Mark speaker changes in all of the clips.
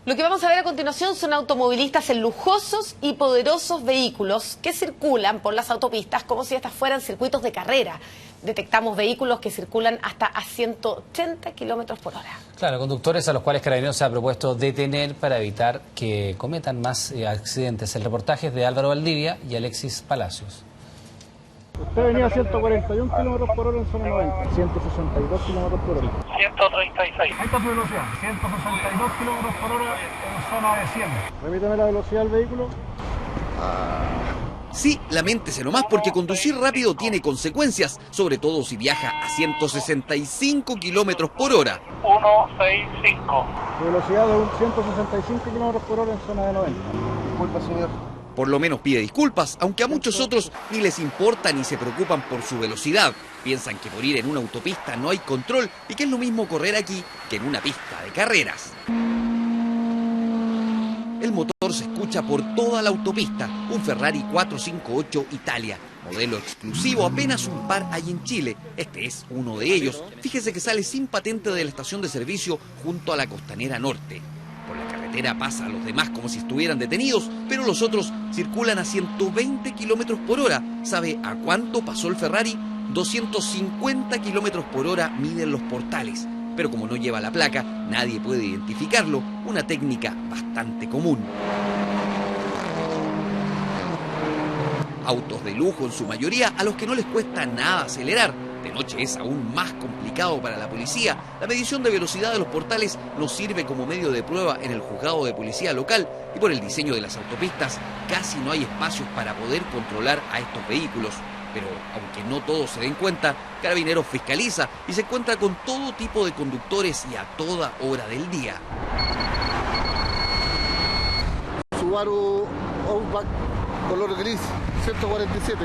Speaker 1: Lo que vamos a ver a continuación son automovilistas en lujosos y poderosos vehículos que circulan por las autopistas como si estas fueran circuitos de carrera. Detectamos vehículos que circulan hasta a 180 kilómetros por hora.
Speaker 2: Claro, conductores a los cuales Carabineros se ha propuesto detener para evitar que cometan más accidentes. El reportaje es de Álvaro Valdivia y Alexis Palacios.
Speaker 3: Usted venía a 141 kilómetros por hora en zona 90, 162 kilómetros por hora.
Speaker 4: 136.
Speaker 3: Ahí está su velocidad, 162 kilómetros por hora en zona de 100. Repítame la velocidad del vehículo.
Speaker 5: Sí, lamentése nomás porque conducir rápido tiene consecuencias, sobre todo si viaja a 165 kilómetros por hora.
Speaker 4: 165.
Speaker 3: Su velocidad de 165 kilómetros por hora en zona de 90. Disculpa, señor.
Speaker 5: Por lo menos pide disculpas, aunque a muchos otros ni les importa ni se preocupan por su velocidad. Piensan que por ir en una autopista no hay control y que es lo mismo correr aquí que en una pista de carreras. El motor se escucha por toda la autopista, un Ferrari 458 Italia, modelo exclusivo, apenas un par hay en Chile. Este es uno de ellos. Fíjese que sale sin patente de la estación de servicio junto a la Costanera Norte. Por la carretera pasa a los demás como si estuvieran detenidos, pero los otros circulan a 120 kilómetros por hora. ¿Sabe a cuánto pasó el Ferrari? 250 kilómetros por hora miden los portales. Pero como no lleva la placa, nadie puede identificarlo, una técnica bastante común. Autos de lujo en su mayoría a los que no les cuesta nada acelerar. De noche es aún más complicado para la policía. La medición de velocidad de los portales nos sirve como medio de prueba en el juzgado de policía local y por el diseño de las autopistas casi no hay espacios para poder controlar a estos vehículos. Pero aunque no todos se den cuenta, Carabineros fiscaliza y se encuentra con todo tipo de conductores y a toda hora del día.
Speaker 6: Subaru Outback color gris, 147.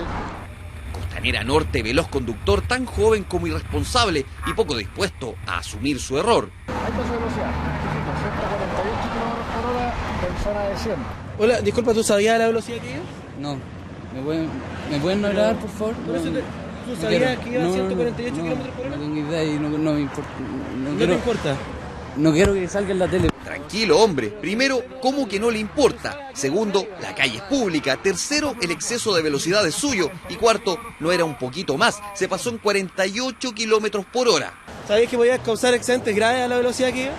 Speaker 5: Costanera Norte, veloz conductor tan joven como irresponsable y poco dispuesto a asumir su error.
Speaker 3: Ahí está su velocidad, 148 kilómetros por hora en zona de 100.
Speaker 7: Hola, disculpa, ¿tú sabías la velocidad que iba?
Speaker 8: No. ¿Me pueden hablar, por favor?
Speaker 7: ¿Tú sabías que iba a 148 kilómetros por hora?
Speaker 8: No tengo idea y no me importa.
Speaker 7: ¿No te importa?
Speaker 8: No quiero que salga en la tele.
Speaker 5: Tranquilo, hombre. Primero, ¿cómo que no le importa? Segundo, la calle es pública. Tercero, el exceso de velocidad es suyo. Y cuarto, no era un poquito más. Se pasó en 48 kilómetros por hora.
Speaker 7: ¿Sabías que podías causar accidentes graves a la velocidad que iba?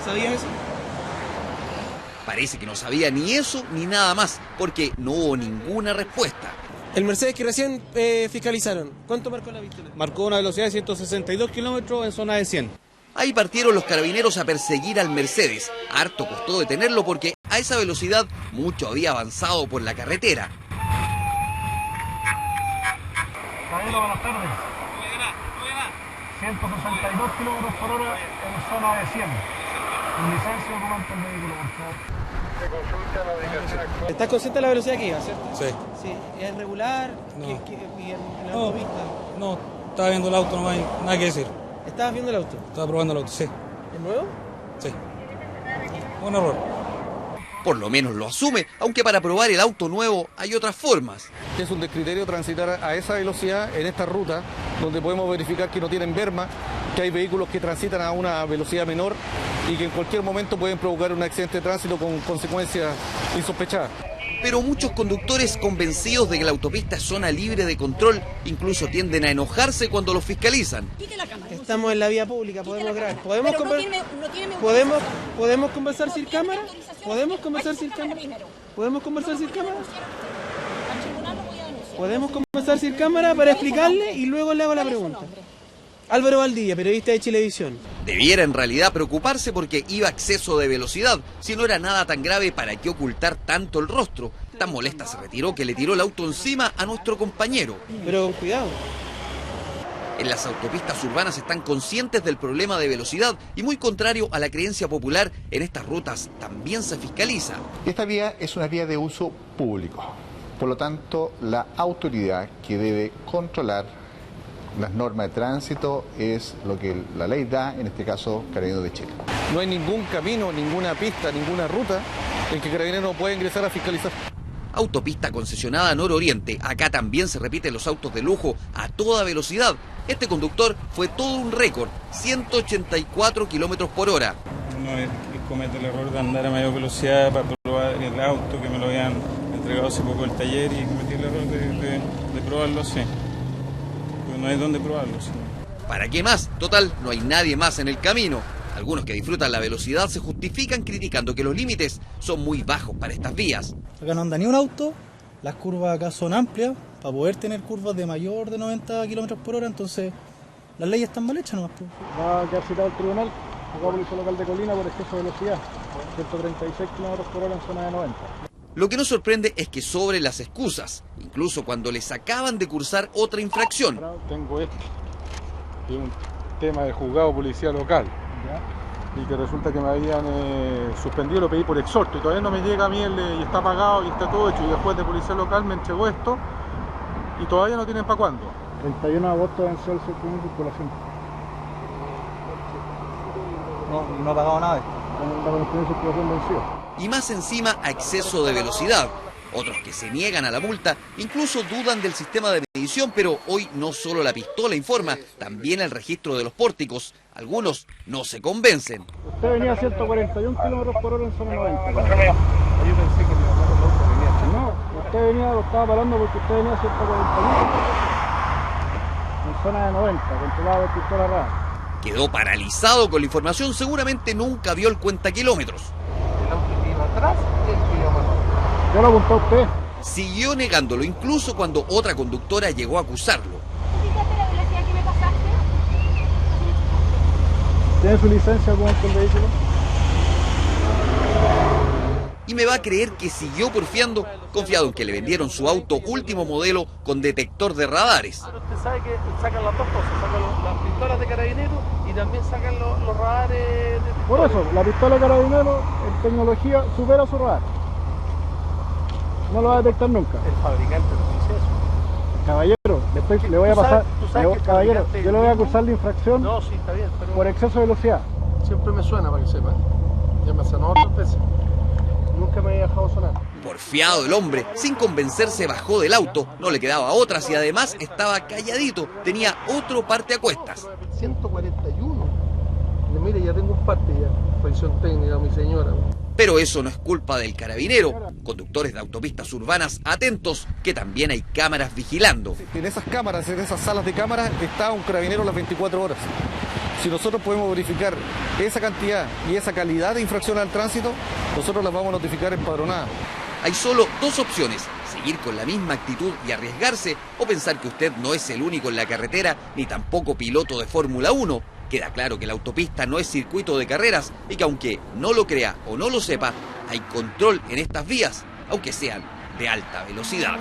Speaker 7: ¿Sabías eso?
Speaker 5: Parece que no sabía ni eso ni nada más, porque no hubo ninguna respuesta.
Speaker 7: El Mercedes que recién fiscalizaron, ¿cuánto marcó la pistola?
Speaker 9: Marcó una velocidad de 162 kilómetros en zona de 100.
Speaker 5: Ahí partieron los carabineros a perseguir al Mercedes. Harto costó detenerlo porque a esa velocidad mucho había avanzado por la carretera.
Speaker 3: Caballero, buenas tardes. 162 kilómetros por hora en zona de 100. ¿Mi licencia o documento del vehículo, por favor?
Speaker 7: ¿Estás consciente de la velocidad que iba, cierto?
Speaker 9: Sí.
Speaker 7: Sí. ¿Es regular?
Speaker 9: No.
Speaker 7: ¿Y en la autopista?
Speaker 9: No, estaba viendo el auto, no hay nada que decir.
Speaker 7: ¿Estabas viendo el auto?
Speaker 9: Estaba probando el auto, sí.
Speaker 7: ¿Es nuevo?
Speaker 9: Sí. Un error.
Speaker 5: Por lo menos lo asume, aunque para probar el auto nuevo hay otras formas.
Speaker 6: Es un descriterio transitar a esa velocidad en esta ruta, donde podemos verificar que no tienen berma, que hay vehículos que transitan a una velocidad menor y que en cualquier momento pueden provocar un accidente de tránsito con consecuencias insospechadas.
Speaker 5: Pero muchos conductores convencidos de que la autopista es zona libre de control incluso tienden a enojarse cuando los fiscalizan.
Speaker 7: Estamos en la vía pública, podemos grabar. ¿Podemos conversar sin cámara? ¿Podemos conversar sin cámara? ¿Podemos conversar sin cámara? ¿Podemos conversar sin cámara para explicarle y luego le hago la pregunta? Álvaro Valdivia, periodista de Chilevisión.
Speaker 5: Debiera en realidad preocuparse porque iba a exceso de velocidad. Si no era nada tan grave, ¿para qué ocultar tanto el rostro? Tan molesta se retiró que le tiró el auto encima a nuestro compañero.
Speaker 7: Pero con cuidado.
Speaker 5: En las autopistas urbanas están conscientes del problema de velocidad y muy contrario a la creencia popular, en estas rutas también se fiscaliza.
Speaker 10: Esta vía es una vía de uso público. Por lo tanto, la autoridad que debe controlar las normas de tránsito es lo que la ley da, en este caso Carabineros de Chile.
Speaker 6: No hay ningún camino, ninguna pista, ninguna ruta en que Carabineros no pueda ingresar a fiscalizar.
Speaker 5: Autopista concesionada Nororiente. Acá también se repiten los autos de lujo a toda velocidad. Este conductor fue todo un récord, 184 kilómetros por hora.
Speaker 9: No, comete el error de andar a mayor velocidad para probar el auto, que me lo habían entregado hace poco el taller, y cometí el error de probarlo así. Pero no hay dónde probarlo. ¿Sí?
Speaker 5: ¿Para qué más? Total, no hay nadie más en el camino. Algunos que disfrutan la velocidad se justifican criticando que los límites son muy bajos para estas vías.
Speaker 11: Acá no anda ni un auto, las curvas acá son amplias para poder tener curvas de mayor de 90 km por hora, entonces las leyes están mal hechas nomás.
Speaker 3: Va a quedar citado el tribunal, acá Policía Local de Colina por exceso de velocidad, 136 km por hora en zona de 90.
Speaker 5: Lo que nos sorprende es que sobre las excusas, incluso cuando les acaban de cursar otra infracción.
Speaker 3: Tengo esto, que es un tema de juzgado policía local, ¿ya? Y que resulta que me habían suspendido, lo pedí por exhorto y todavía no me llega a mí y está pagado y está todo hecho, y después de policía local me entregó esto y todavía no tienen para cuándo. 31 de agosto venció el certificado de circulación. No ha pagado nada. La correspondiente circulación venció.
Speaker 5: Y más encima a exceso de velocidad. Otros que se niegan a la multa incluso dudan del sistema de medición, pero hoy no solo la pistola informa, también el registro de los pórticos. Algunos no se convencen.
Speaker 3: Usted venía a 141 km por hora en zona 90. Yo pensé que no, usted venía, lo estaba parando porque usted venía a 141 en zona de 90, controlado de pistola rara.
Speaker 5: Quedó paralizado con la información, seguramente nunca vio el cuentakilómetros.
Speaker 3: El auto que iba atrás y el que iba más. ¿Ya lo apuntó usted?
Speaker 5: Siguió negándolo, incluso cuando otra conductora llegó a acusarlo.
Speaker 12: Fíjate la velocidad que me pasaste.
Speaker 3: ¿Tiene su licencia con el vehículo?
Speaker 5: Y me va a creer que siguió porfiando, confiado en que le vendieron su auto último modelo con detector de radares.
Speaker 13: Pero usted sabe que sacan las dos cosas, sacan las pistolas de carabineros y también sacan los radares.
Speaker 3: Por eso, la pistola de carabineros en tecnología supera su radar. No lo va a detectar nunca.
Speaker 13: El fabricante no dice eso.
Speaker 3: Caballero, después le voy a pasar, caballero, yo le voy a acusar de infracción por exceso de velocidad. Siempre me suena para que sepa. Ya me sonó otras veces. Nunca me había dejado sonar.
Speaker 5: Porfiado el hombre, sin convencerse bajó del auto, no le quedaba otra y además estaba calladito, tenía otro parte a cuestas.
Speaker 3: 141. Mire, ya tengo un parte ya, revisión técnica, mi señora.
Speaker 5: Pero eso no es culpa del carabinero. Conductores de autopistas urbanas atentos, que también hay cámaras vigilando.
Speaker 6: En esas cámaras, en esas salas de cámaras, está un carabinero las 24 horas. Si nosotros podemos verificar esa cantidad y esa calidad de infracción al tránsito, nosotros las vamos a notificar empadronadas.
Speaker 5: Hay solo dos opciones: seguir con la misma actitud y arriesgarse, o pensar que usted no es el único en la carretera, ni tampoco piloto de Fórmula 1. Queda claro que la autopista no es circuito de carreras y que aunque no lo crea o no lo sepa, hay control en estas vías, aunque sean de alta velocidad.